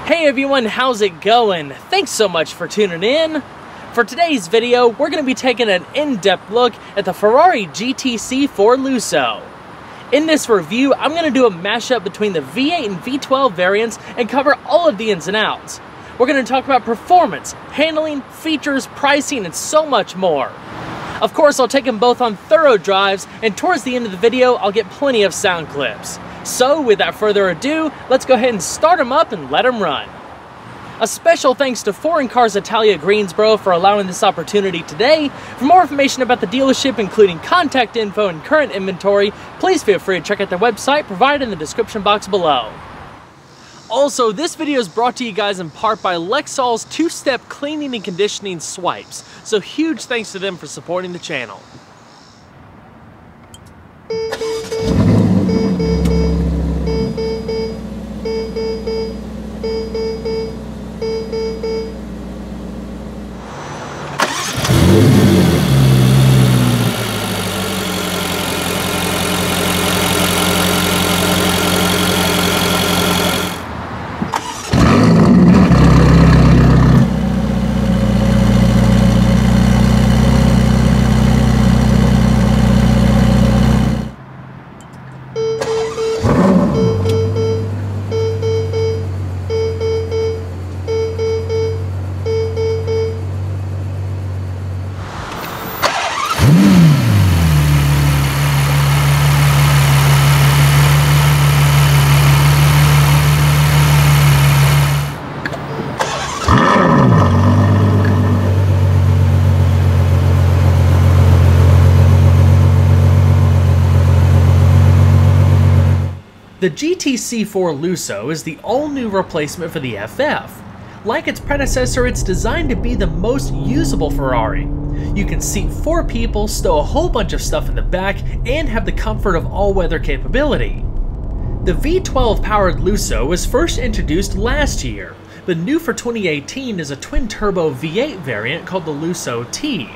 Hey everyone, how's it going? Thanks so much for tuning in. For today's video, we're going to be taking an in-depth look at the Ferrari GTC4Lusso. In this review, I'm going to do a mashup between the V8 and V12 variants and cover all of the ins and outs. We're going to talk about performance, handling, features, pricing, and so much more. Of course, I'll take them both on thorough drives, and towards the end of the video, I'll get plenty of sound clips. So, without further ado, let's go ahead and start them up and let them run. A special thanks to Foreign Cars Italia Greensboro for allowing this opportunity today. For more information about the dealership, including contact info and current inventory, please feel free to check out their website provided in the description box below. Also, this video is brought to you guys in part by Lexol's two-step cleaning and conditioning swipes, so huge thanks to them for supporting the channel. The GTC4Lusso is the all-new replacement for the FF. Like its predecessor, it's designed to be the most usable Ferrari. You can seat 4 people, stow a whole bunch of stuff in the back, and have the comfort of all-weather capability. The V12-powered Lusso was first introduced last year, but new for 2018 is a twin-turbo V8 variant called the Lusso T.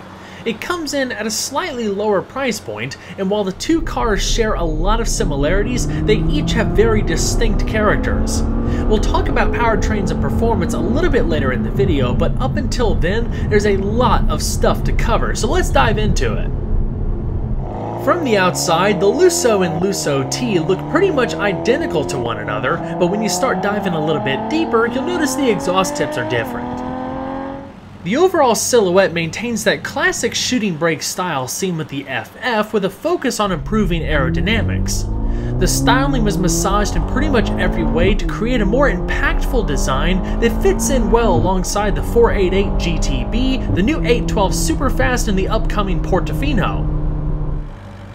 It comes in at a slightly lower price point, and while the two cars share a lot of similarities, they each have very distinct characters. We'll talk about powertrains and performance a little bit later in the video, but up until then, there's a lot of stuff to cover, so let's dive into it. From the outside, the Lusso and Lusso T look pretty much identical to one another, but when you start diving a little bit deeper, you'll notice the exhaust tips are different. The overall silhouette maintains that classic shooting brake style seen with the FF, with a focus on improving aerodynamics. The styling was massaged in pretty much every way to create a more impactful design that fits in well alongside the 488 GTB, the new 812 Superfast, and the upcoming Portofino.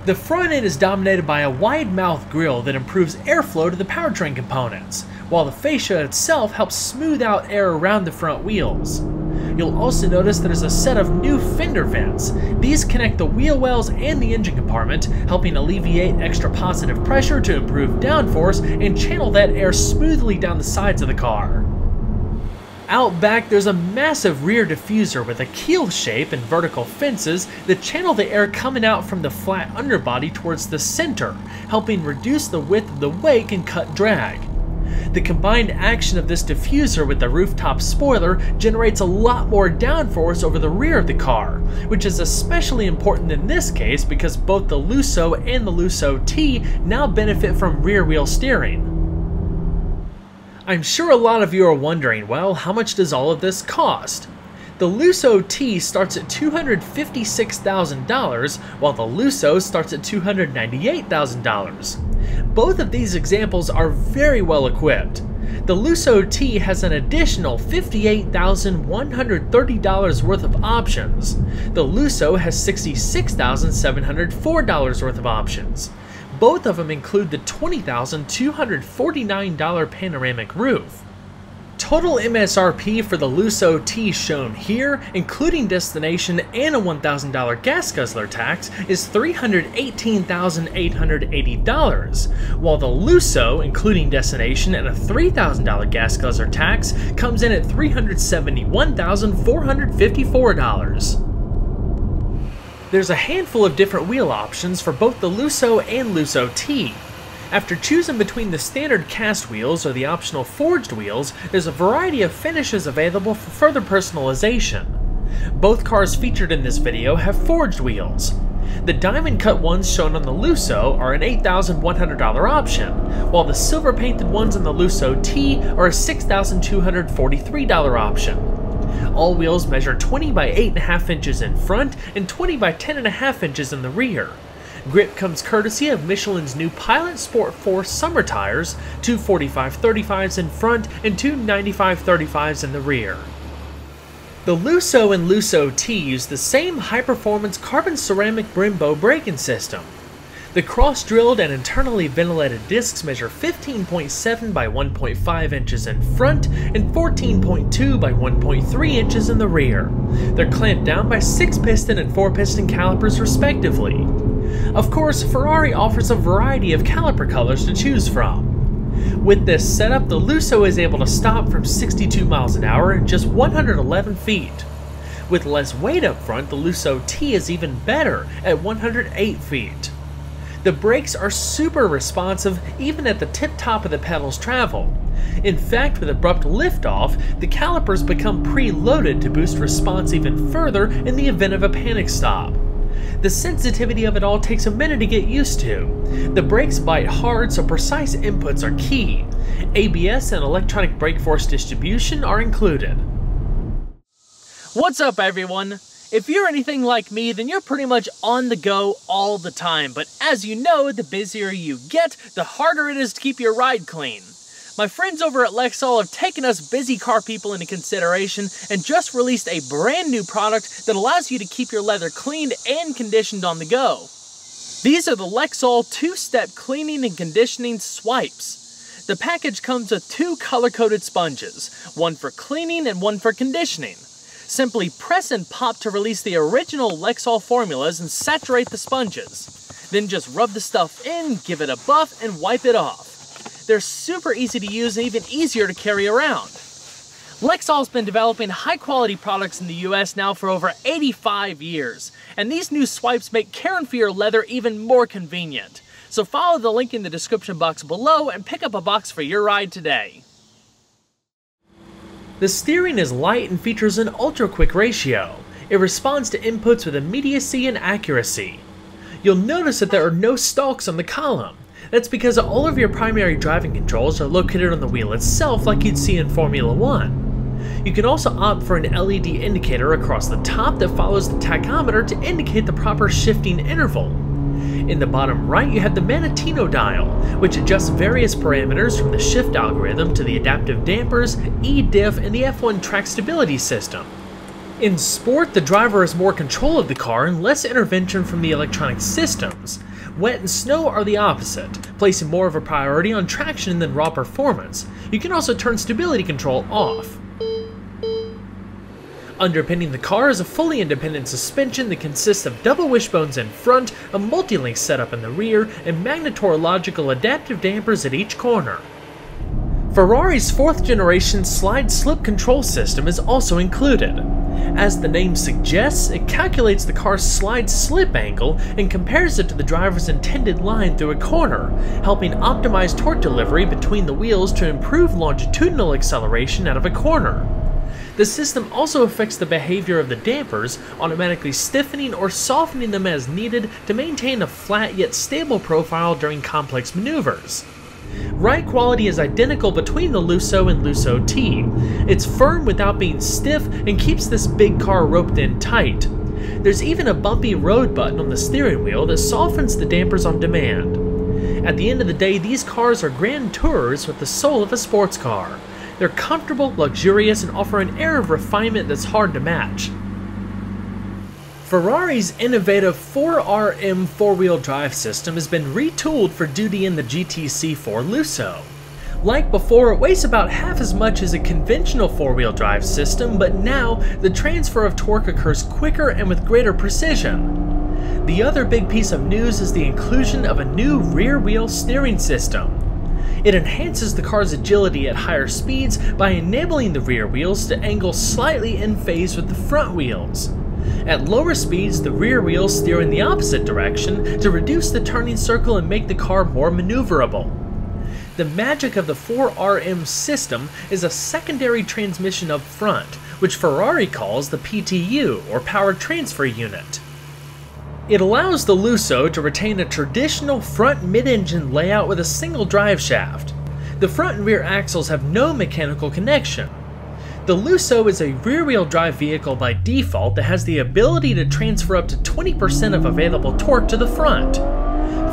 The front end is dominated by a wide mouth grille that improves airflow to the powertrain components, while the fascia itself helps smooth out air around the front wheels. You'll also notice there's a set of new fender vents. These connect the wheel wells and the engine compartment, helping alleviate extra positive pressure to improve downforce and channel that air smoothly down the sides of the car. Out back, there's a massive rear diffuser with a keel shape and vertical fences that channel the air coming out from the flat underbody towards the center, helping reduce the width of the wake and cut drag. The combined action of this diffuser with the rooftop spoiler generates a lot more downforce over the rear of the car, which is especially important in this case because both the Lusso and the Lusso T now benefit from rear wheel steering. I'm sure a lot of you are wondering, well, how much does all of this cost? The Lusso T starts at $256,000, while the Lusso starts at $298,000. Both of these examples are very well equipped. The Lusso T has an additional $58,130 worth of options. The Lusso has $66,704 worth of options. Both of them include the $20,249 panoramic roof. Total MSRP for the Lusso T shown here, including destination and a $1,000 gas guzzler tax, is $318,880, while the Lusso, including destination and a $3,000 gas guzzler tax, comes in at $371,454. There's a handful of different wheel options for both the Lusso and Lusso T. After choosing between the standard cast wheels or the optional forged wheels, there's a variety of finishes available for further personalization. Both cars featured in this video have forged wheels. The diamond cut ones shown on the Lusso are an $8,100 option, while the silver painted ones on the Lusso T are a $6,243 option. All wheels measure 20 by 8.5 inches in front and 20 by 10.5 inches in the rear. Grip comes courtesy of Michelin's new Pilot Sport 4 summer tires, two 45/35s in front and two 95/35s in the rear. The Lusso and Lusso T use the same high-performance carbon ceramic Brembo braking system. The cross-drilled and internally ventilated discs measure 15.7 by 1.5 inches in front and 14.2 by 1.3 inches in the rear. They're clamped down by 6-piston and 4-piston calipers respectively. Of course, Ferrari offers a variety of caliper colors to choose from. With this setup, the Lusso is able to stop from 62 miles an hour in just 111 feet. With less weight up front, the Lusso T is even better at 108 feet. The brakes are super responsive even at the tip top of the pedal's travel. In fact, with abrupt liftoff, the calipers become pre-loaded to boost response even further in the event of a panic stop. The sensitivity of it all takes a minute to get used to. The brakes bite hard, so precise inputs are key. ABS and electronic brake force distribution are included. What's up, everyone? If you're anything like me, then you're pretty much on the go all the time, but as you know, the busier you get, the harder it is to keep your ride clean. My friends over at Lexol have taken us busy car people into consideration and just released a brand new product that allows you to keep your leather cleaned and conditioned on the go. These are the Lexol 2-step cleaning and conditioning swipes. The package comes with 2 color-coded sponges, one for cleaning and one for conditioning. Simply press and pop to release the original Lexol formulas and saturate the sponges. Then just rub the stuff in, give it a buff, and wipe it off. They're super easy to use and even easier to carry around. Lexol's been developing high-quality products in the US now for over 85 years, and these new swipes make caring for your leather even more convenient. So follow the link in the description box below and pick up a box for your ride today. The steering is light and features an ultra-quick ratio. It responds to inputs with immediacy and accuracy. You'll notice that there are no stalks on the column. That's because all of your primary driving controls are located on the wheel itself like you'd see in Formula 1. You can also opt for an LED indicator across the top that follows the tachometer to indicate the proper shifting interval. In the bottom right, you have the Manettino dial, which adjusts various parameters from the shift algorithm to the adaptive dampers, E-diff, and the F1 track stability system. In Sport, the driver has more control of the car and less intervention from the electronic systems. Wet and snow are the opposite, placing more of a priority on traction than raw performance. You can also turn stability control off. Underpinning the car is a fully independent suspension that consists of double wishbones in front, a multi-link setup in the rear, and magnetorological adaptive dampers at each corner. Ferrari's 4th generation slide-slip control system is also included. As the name suggests, it calculates the car's slide-slip angle and compares it to the driver's intended line through a corner, helping optimize torque delivery between the wheels to improve longitudinal acceleration out of a corner. The system also affects the behavior of the dampers, automatically stiffening or softening them as needed to maintain a flat yet stable profile during complex maneuvers. Ride quality is identical between the Lusso and Lusso T. It's firm without being stiff and keeps this big car roped in tight. There's even a bumpy road button on the steering wheel that softens the dampers on demand. At the end of the day, these cars are grand tourers with the soul of a sports car. They're comfortable, luxurious, and offer an air of refinement that's hard to match. Ferrari's innovative 4RM four-wheel drive system has been retooled for duty in the GTC4Lusso. Like before, it weighs about half as much as a conventional four-wheel drive system, but now the transfer of torque occurs quicker and with greater precision. The other big piece of news is the inclusion of a new rear-wheel steering system. It enhances the car's agility at higher speeds by enabling the rear wheels to angle slightly in phase with the front wheels. At lower speeds, the rear wheels steer in the opposite direction to reduce the turning circle and make the car more maneuverable. The magic of the 4RM system is a secondary transmission up front, which Ferrari calls the PTU, or Power Transfer Unit. It allows the Lusso to retain a traditional front mid-engine layout with a single drive shaft. The front and rear axles have no mechanical connection. The Lusso is a rear-wheel drive vehicle by default that has the ability to transfer up to 20% of available torque to the front.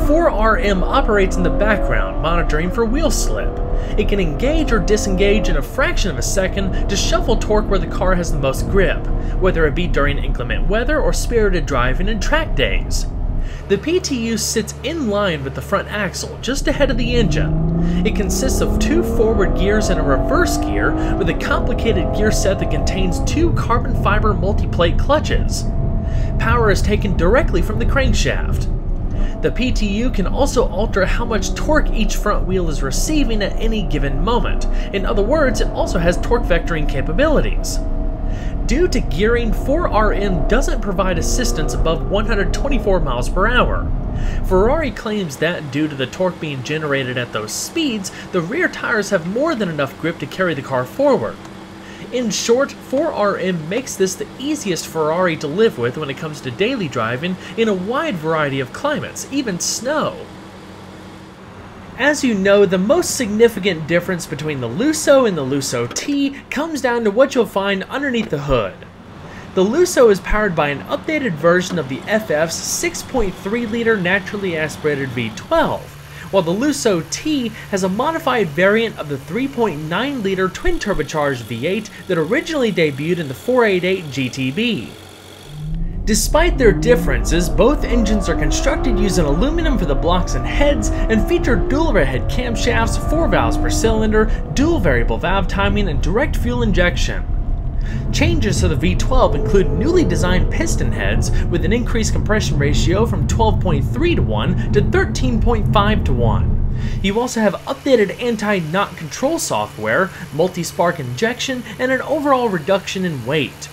4RM operates in the background, monitoring for wheel slip. It can engage or disengage in a fraction of a second to shuffle torque where the car has the most grip, whether it be during inclement weather or spirited driving and track days. The PTU sits in line with the front axle, just ahead of the engine. It consists of 2 forward gears and a reverse gear with a complicated gear set that contains 2 carbon fiber multi-plate clutches. Power is taken directly from the crankshaft. The PTU can also alter how much torque each front wheel is receiving at any given moment. In other words, it also has torque vectoring capabilities. Due to gearing, 4RM doesn't provide assistance above 124 miles per hour. Ferrari claims that due to the torque being generated at those speeds, the rear tires have more than enough grip to carry the car forward. In short, 4RM makes this the easiest Ferrari to live with when it comes to daily driving in a wide variety of climates, even snow. As you know, the most significant difference between the Lusso and the Lusso T comes down to what you'll find underneath the hood. The Lusso is powered by an updated version of the FF's 6.3-liter naturally aspirated V12, while the Lusso T has a modified variant of the 3.9-liter twin-turbocharged V8 that originally debuted in the 488 GTB. Despite their differences, both engines are constructed using aluminum for the blocks and heads and feature dual overhead camshafts, 4 valves per cylinder, dual variable valve timing, and direct fuel injection. Changes to the V12 include newly designed piston heads with an increased compression ratio from 12.3 to 1 to 13.5 to 1. You also have updated anti-knot control software, multi-spark injection, and an overall reduction in weight.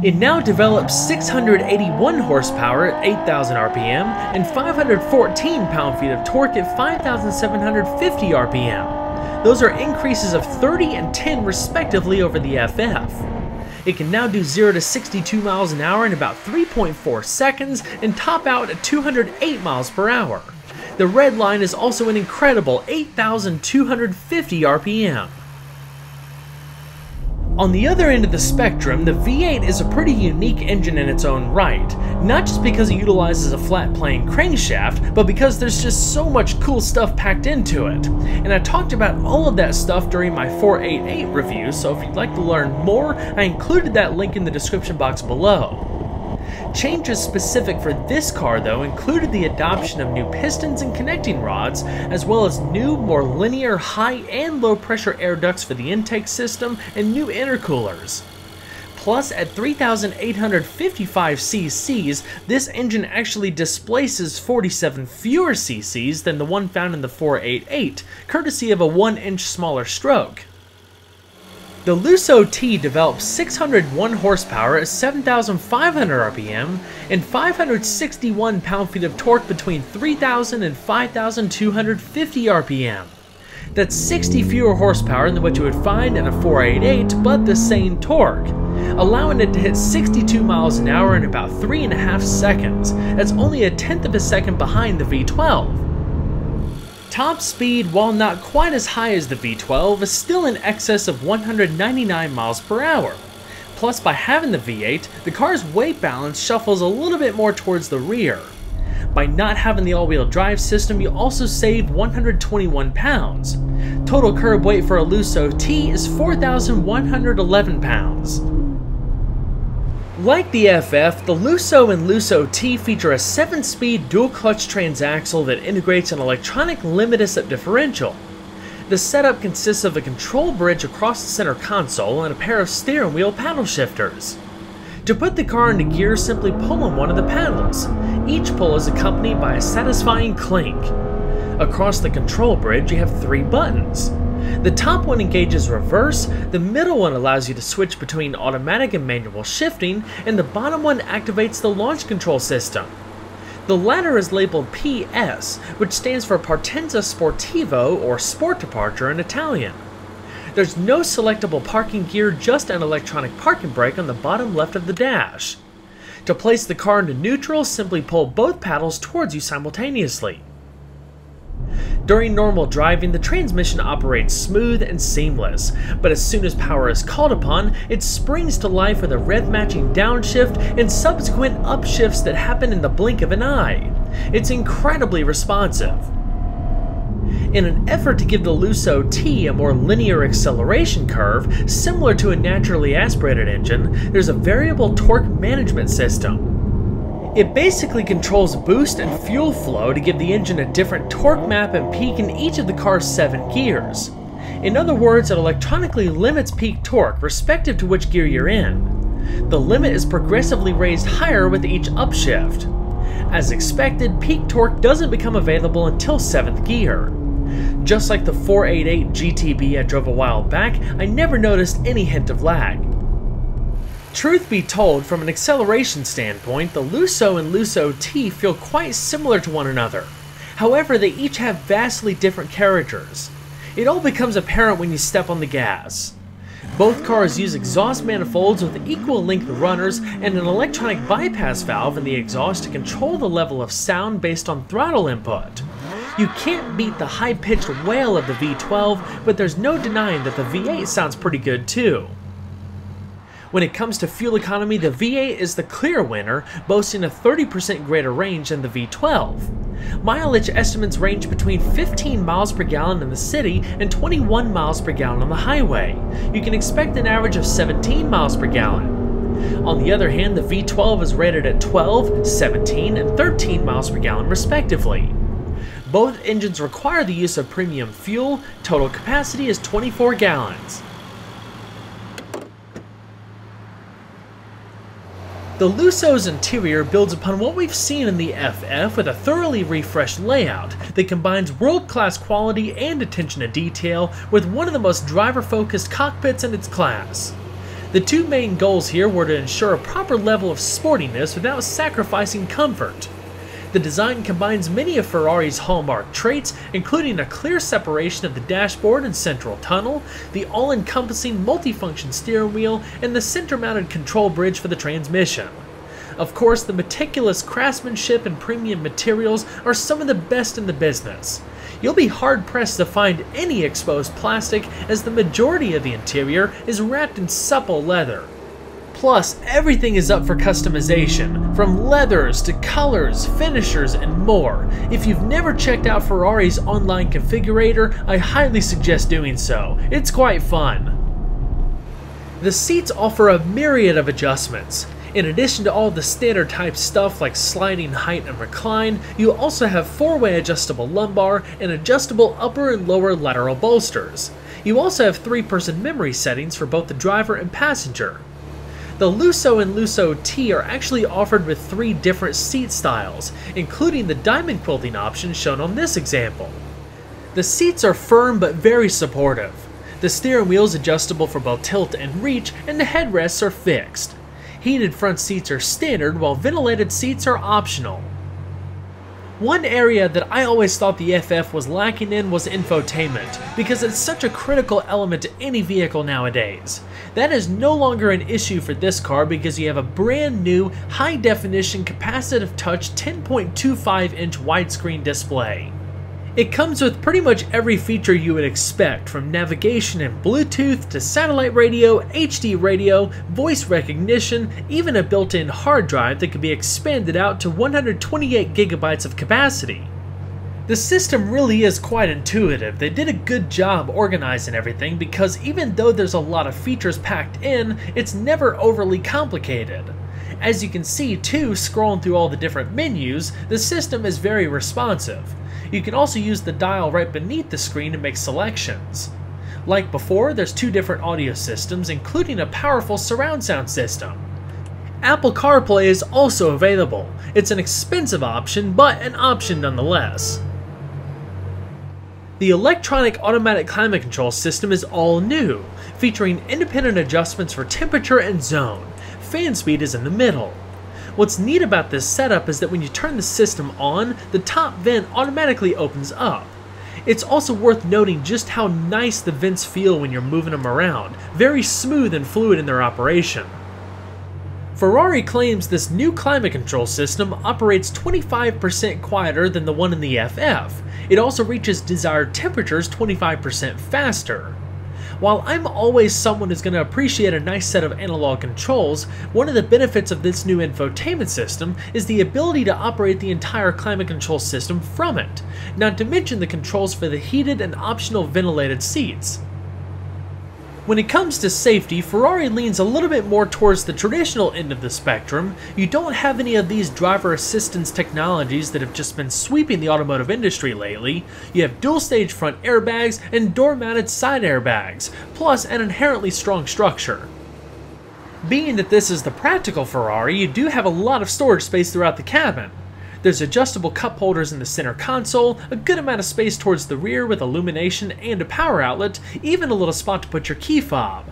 It now develops 681 horsepower at 8,000 RPM and 514 pound-feet of torque at 5,750 RPM. Those are increases of 30 and 10 respectively over the FF. It can now do 0 to 62 miles an hour in about 3.4 seconds and top out at 208 miles per hour. The red line is also an incredible 8,250 RPM. On the other end of the spectrum, the V8 is a pretty unique engine in its own right, not just because it utilizes a flat-plane crankshaft, but because there's just so much cool stuff packed into it. And I talked about all of that stuff during my 488 review, so if you'd like to learn more, I included that link in the description box below. Changes specific for this car, though, included the adoption of new pistons and connecting rods, as well as new, more linear high and low pressure air ducts for the intake system and new intercoolers. Plus, at 3,855 cc's, this engine actually displaces 47 fewer cc's than the one found in the 488, courtesy of a 1-inch smaller stroke. The Lusso T develops 601 horsepower at 7,500 RPM and 561 pound-feet of torque between 3,000 and 5,250 RPM. That's 60 fewer horsepower than what you would find in a 488, but the same torque, allowing it to hit 62 miles an hour in about 3.5 seconds. That's only a tenth of a second behind the V12. Top speed, while not quite as high as the V12, is still in excess of 199 miles per hour. Plus, by having the V8, the car's weight balance shuffles a little bit more towards the rear. By not having the all-wheel drive system, you also save 121 pounds. Total curb weight for a Lusso T is 4,111 pounds. Like the FF, the Lusso and Lusso T feature a 7-speed dual-clutch transaxle that integrates an electronic limit-assist differential. The setup consists of a control bridge across the center console and a pair of steering wheel paddle shifters. To put the car into gear, simply pull on one of the paddles. Each pull is accompanied by a satisfying clink. Across the control bridge, you have 3 buttons. The top one engages reverse, the middle one allows you to switch between automatic and manual shifting, and the bottom one activates the launch control system. The latter is labeled PS, which stands for Partenza Sportivo or Sport Departure in Italian. There's no selectable parking gear, just an electronic parking brake on the bottom left of the dash. To place the car into neutral, simply pull both paddles towards you simultaneously. During normal driving, the transmission operates smooth and seamless, but as soon as power is called upon, it springs to life with a rev-matching downshift and subsequent upshifts that happen in the blink of an eye. It's incredibly responsive. In an effort to give the Lusso T a more linear acceleration curve, similar to a naturally aspirated engine, there's a variable torque management system. It basically controls boost and fuel flow to give the engine a different torque map and peak in each of the car's 7 gears. In other words, it electronically limits peak torque respective to which gear you're in. The limit is progressively raised higher with each upshift. As expected, peak torque doesn't become available until 7th gear. Just like the 488 GTB I drove a while back, I never noticed any hint of lag. Truth be told, from an acceleration standpoint, the Lusso and Lusso T feel quite similar to one another. However, they each have vastly different characters. It all becomes apparent when you step on the gas. Both cars use exhaust manifolds with equal length runners and an electronic bypass valve in the exhaust to control the level of sound based on throttle input. You can't beat the high-pitched wail of the V12, but there's no denying that the V8 sounds pretty good too. When it comes to fuel economy, the V8 is the clear winner, boasting a 30% greater range than the V12. Mileage estimates range between 15 miles per gallon in the city and 21 miles per gallon on the highway. You can expect an average of 17 miles per gallon. On the other hand, the V12 is rated at 12, 17, and 13 miles per gallon respectively. Both engines require the use of premium fuel. Total capacity is 24 gallons. The Lusso's interior builds upon what we've seen in the FF with a thoroughly refreshed layout that combines world-class quality and attention to detail with one of the most driver-focused cockpits in its class. The two main goals here were to ensure a proper level of sportiness without sacrificing comfort. The design combines many of Ferrari's hallmark traits, including a clear separation of the dashboard and central tunnel, the all-encompassing multifunction steering wheel, and the center-mounted control bridge for the transmission. Of course, the meticulous craftsmanship and premium materials are some of the best in the business. You'll be hard-pressed to find any exposed plastic, as the majority of the interior is wrapped in supple leather. Plus, everything is up for customization, from leathers to colors, finishers, and more. If you've never checked out Ferrari's online configurator, I highly suggest doing so. It's quite fun. The seats offer a myriad of adjustments. In addition to all the standard type stuff like sliding height and recline, you also have 4-way adjustable lumbar and adjustable upper and lower lateral bolsters. You also have 3-person memory settings for both the driver and passenger. The Lusso and Lusso T are actually offered with 3 different seat styles, including the diamond quilting option shown on this example. The seats are firm but very supportive. The steering wheel is adjustable for both tilt and reach, and the headrests are fixed. Heated front seats are standard, while ventilated seats are optional. One area that I always thought the FF was lacking in was infotainment, because it's such a critical element to any vehicle nowadays. That is no longer an issue for this car because you have a brand new high-definition capacitive touch 10.25-inch widescreen display. It comes with pretty much every feature you would expect, from navigation and Bluetooth to satellite radio, HD radio, voice recognition, even a built-in hard drive that can be expanded out to 128 gigabytes of capacity. The system really is quite intuitive. They did a good job organizing everything because even though there's a lot of features packed in, it's never overly complicated. As you can see too, scrolling through all the different menus, the system is very responsive. You can also use the dial right beneath the screen to make selections. Like before, there's 2 different audio systems, including a powerful surround sound system. Apple CarPlay is also available. It's an expensive option, but an option nonetheless. The electronic automatic climate control system is all new, featuring independent adjustments for temperature and zone. Fan speed is in the middle. What's neat about this setup is that when you turn the system on, the top vent automatically opens up. It's also worth noting just how nice the vents feel when you're moving them around, very smooth and fluid in their operation. Ferrari claims this new climate control system operates 25% quieter than the one in the FF. It also reaches desired temperatures 25% faster. While I'm always someone who's going to appreciate a nice set of analog controls, one of the benefits of this new infotainment system is the ability to operate the entire climate control system from it, not to mention the controls for the heated and optional ventilated seats. When it comes to safety, Ferrari leans a little bit more towards the traditional end of the spectrum. You don't have any of these driver assistance technologies that have just been sweeping the automotive industry lately. You have dual-stage front airbags and door-mounted side airbags, plus an inherently strong structure. Being that this is the practical Ferrari, you do have a lot of storage space throughout the cabin. There's adjustable cup holders in the center console, a good amount of space towards the rear with illumination and a power outlet, even a little spot to put your key fob.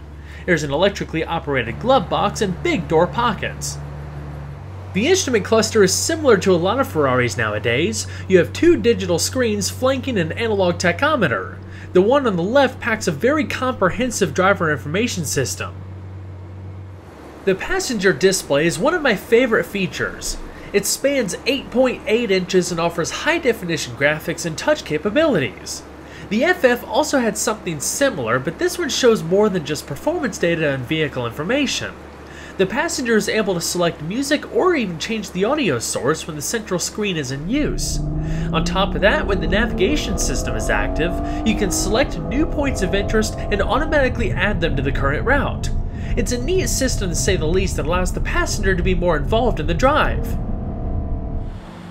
There's an electrically operated glove box and big door pockets. The instrument cluster is similar to a lot of Ferraris nowadays. You have two digital screens flanking an analog tachometer. The one on the left packs a very comprehensive driver information system. The passenger display is one of my favorite features. It spans 8.8 inches and offers high-definition graphics and touch capabilities. The FF also had something similar, but this one shows more than just performance data and vehicle information. The passenger is able to select music or even change the audio source when the central screen is in use. On top of that, when the navigation system is active, you can select new points of interest and automatically add them to the current route. It's a neat system to say the least that allows the passenger to be more involved in the drive.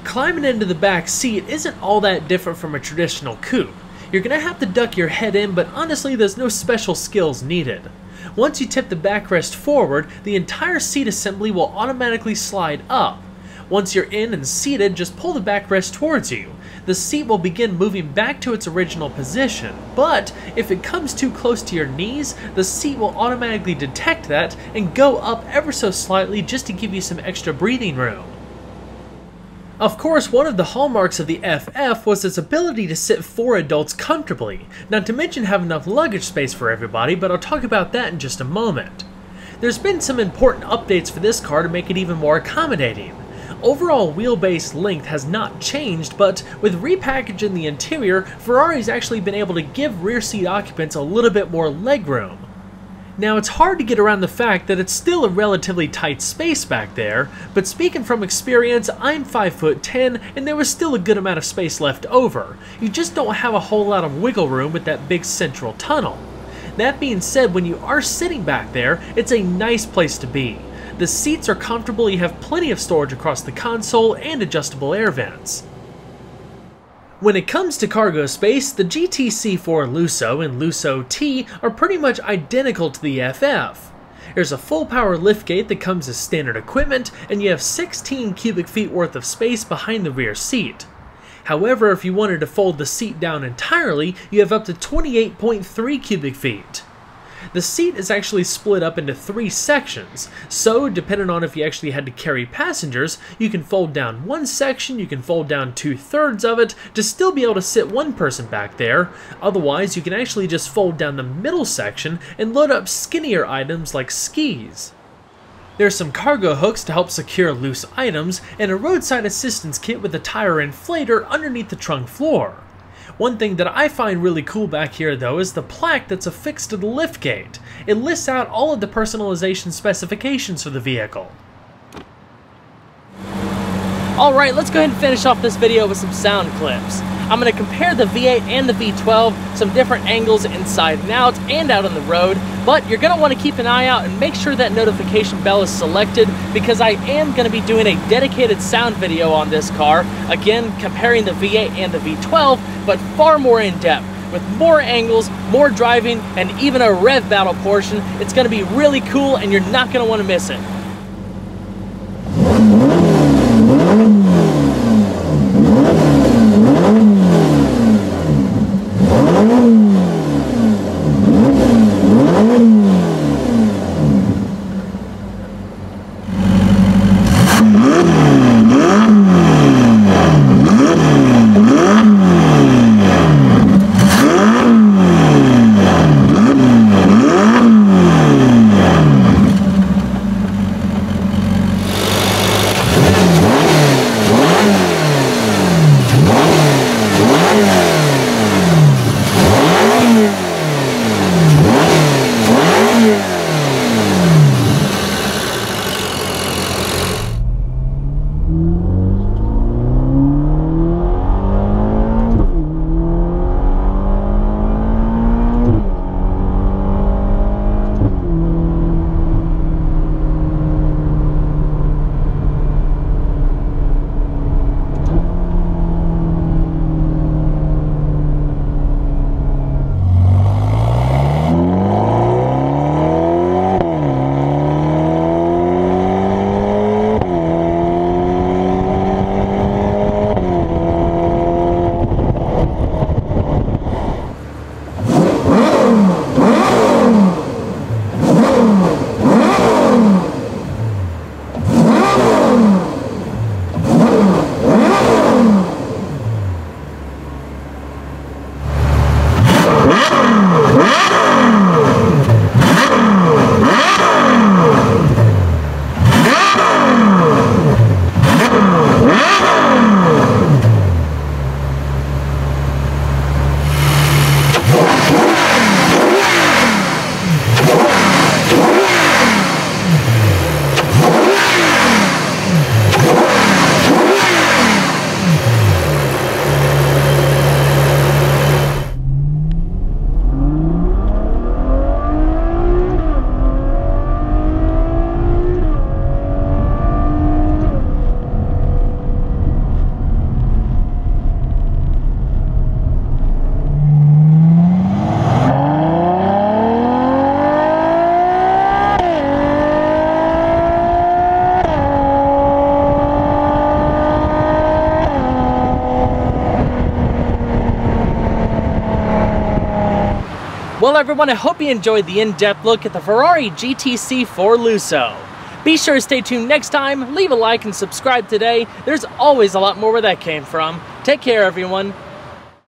Climbing into the back seat isn't all that different from a traditional coupe. You're going to have to duck your head in, but honestly there's no special skills needed. Once you tip the backrest forward, the entire seat assembly will automatically slide up. Once you're in and seated, just pull the backrest towards you. The seat will begin moving back to its original position, but if it comes too close to your knees, the seat will automatically detect that and go up ever so slightly just to give you some extra breathing room. Of course, one of the hallmarks of the FF was its ability to sit 4 adults comfortably, not to mention have enough luggage space for everybody, but I'll talk about that in just a moment. There's been some important updates for this car to make it even more accommodating. Overall wheelbase length has not changed, but with repackaging the interior, Ferrari's actually been able to give rear seat occupants a little bit more legroom. Now, it's hard to get around the fact that it's still a relatively tight space back there, but speaking from experience, I'm 5'10", and there was still a good amount of space left over. You just don't have a whole lot of wiggle room with that big central tunnel. That being said, when you are sitting back there, it's a nice place to be. The seats are comfortable, you have plenty of storage across the console, and adjustable air vents. When it comes to cargo space, the GTC4Lusso and Lusso T are pretty much identical to the FF. There's a full power liftgate that comes as standard equipment, and you have 16 cubic feet worth of space behind the rear seat. However, if you wanted to fold the seat down entirely, you have up to 28.3 cubic feet. The seat is actually split up into 3 sections, so depending on if you actually had to carry passengers, you can fold down one section, you can fold down 2/3 of it to still be able to sit one person back there. Otherwise, you can actually just fold down the middle section and load up skinnier items like skis. There's some cargo hooks to help secure loose items, and a roadside assistance kit with a tire inflator underneath the trunk floor. One thing that I find really cool back here though is the plaque that's affixed to the liftgate. It lists out all of the personalization specifications for the vehicle. Alright, let's go ahead and finish off this video with some sound clips. I'm going to compare the V8 and the V12, some different angles inside and out on the road, but you're going to want to keep an eye out and make sure that notification bell is selected because I am going to be doing a dedicated sound video on this car, again comparing the V8 and the V12, but far more in depth. With more angles, more driving, and even a rev battle portion. It's going to be really cool and you're not going to want to miss it. Well everyone, I hope you enjoyed the in-depth look at the Ferrari GTC4Lusso. Be sure to stay tuned next time, leave a like and subscribe today. There's always a lot more where that came from. Take care everyone.